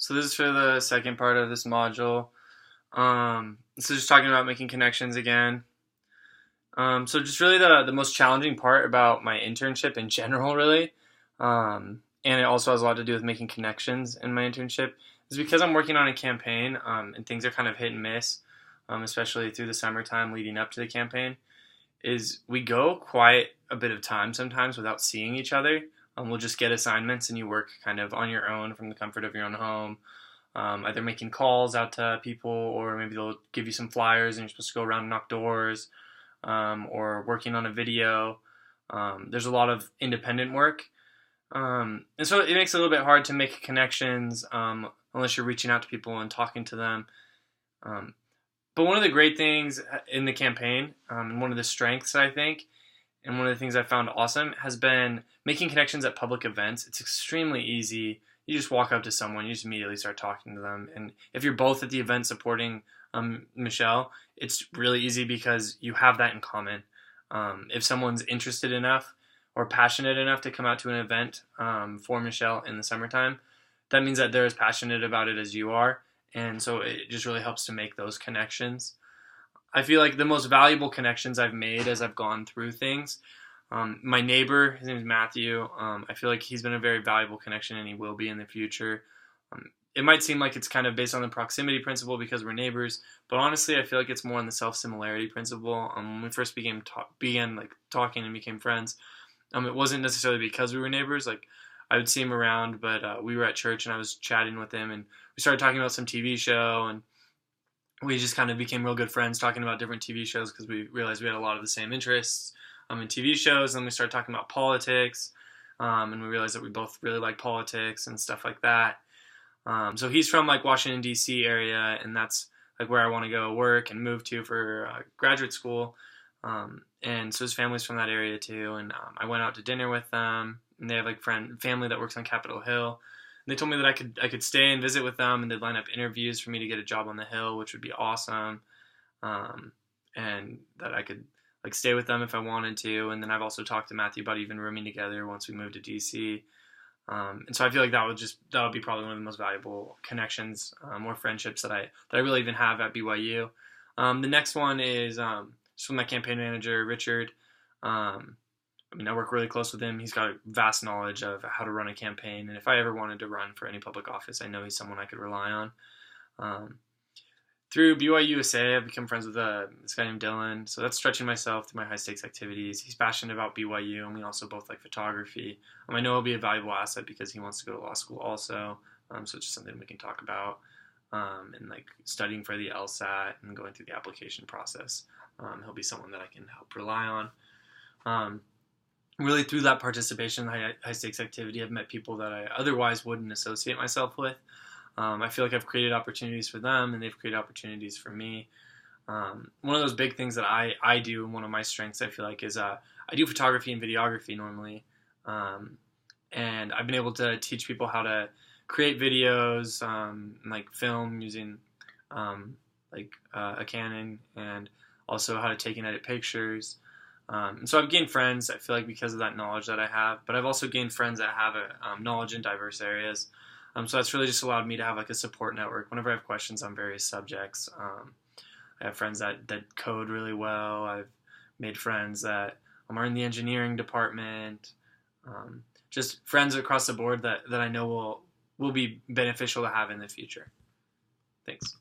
So this is for the second part of this module. So just talking about making connections again. So just really the most challenging part about my internship in general, really, and it also has a lot to do with making connections in my internship, is because I'm working on a campaign, and things are kind of hit and miss, especially through the summertime leading up to the campaign. Is we go quite a bit of time sometimes without seeing each other. We'll just get assignments and you work kind of on your own from the comfort of your own home, either making calls out to people or maybe they'll give you some flyers and you're supposed to go around and knock doors, or working on a video. There's a lot of independent work. And so it makes it a little bit hard to make connections unless you're reaching out to people and talking to them. But one of the great things in the campaign, and one of the strengths, I think, and one of the things I found awesome has been making connections at public events. It's extremely easy. You just walk up to someone, you just immediately start talking to them. And if you're both at the event supporting Michelle, it's really easy because you have that in common. If someone's interested enough or passionate enough to come out to an event for Michelle in the summertime, that means that they're as passionate about it as you are. And so it just really helps to make those connections. I feel like the most valuable connections I've made as I've gone through things, my neighbor, his name is Matthew, I feel like he's been a very valuable connection and he will be in the future. It might seem like it's kind of based on the proximity principle because we're neighbors, but honestly I feel like it's more on the self-similarity principle. When we first began talking and became friends, it wasn't necessarily because we were neighbors. Like, I would see him around, but we were at church and I was chatting with him and we started talking about some TV show and we just kind of became real good friends talking about different TV shows because we realized we had a lot of the same interests in TV shows. And we started talking about politics, and we realized that we both really like politics and stuff like that. So he's from like Washington D.C. area, and that's like where I want to go work and move to for graduate school. And so his family's from that area too. And I went out to dinner with them, and they have like family that works on Capitol Hill. They told me that I could stay and visit with them, and they'd line up interviews for me to get a job on the Hill, which would be awesome, and that I could like stay with them if I wanted to. And then I've also talked to Matthew about even rooming together once we moved to DC. And so I feel like that would be probably one of the most valuable connections, or friendships that I really even have at BYU. The next one is just with my campaign manager, Richard. I work really close with him. He's got a vast knowledge of how to run a campaign. And if I ever wanted to run for any public office, I know he's someone I could rely on. Through BYU USA, I've become friends with this guy named Dylan. So that's stretching myself through my high-stakes activities. He's passionate about BYU, and we also both like photography. I know he'll be a valuable asset because he wants to go to law school also. So it's just something we can talk about. And like studying for the LSAT and going through the application process. He'll be someone that I can help rely on. Really through that participation in high stakes activity, I've met people that I otherwise wouldn't associate myself with. I feel like I've created opportunities for them and they've created opportunities for me. One of those big things that I do, and one of my strengths I feel like is I do photography and videography normally. And I've been able to teach people how to create videos, like film using a Canon, and also how to take and edit pictures. And so I've gained friends, I feel like, because of that knowledge that I have, but I've also gained friends that have knowledge in diverse areas. So that's really just allowed me to have like a support network whenever I have questions on various subjects. I have friends that code really well. I've made friends that are in the engineering department. Just friends across the board that I know will be beneficial to have in the future. Thanks.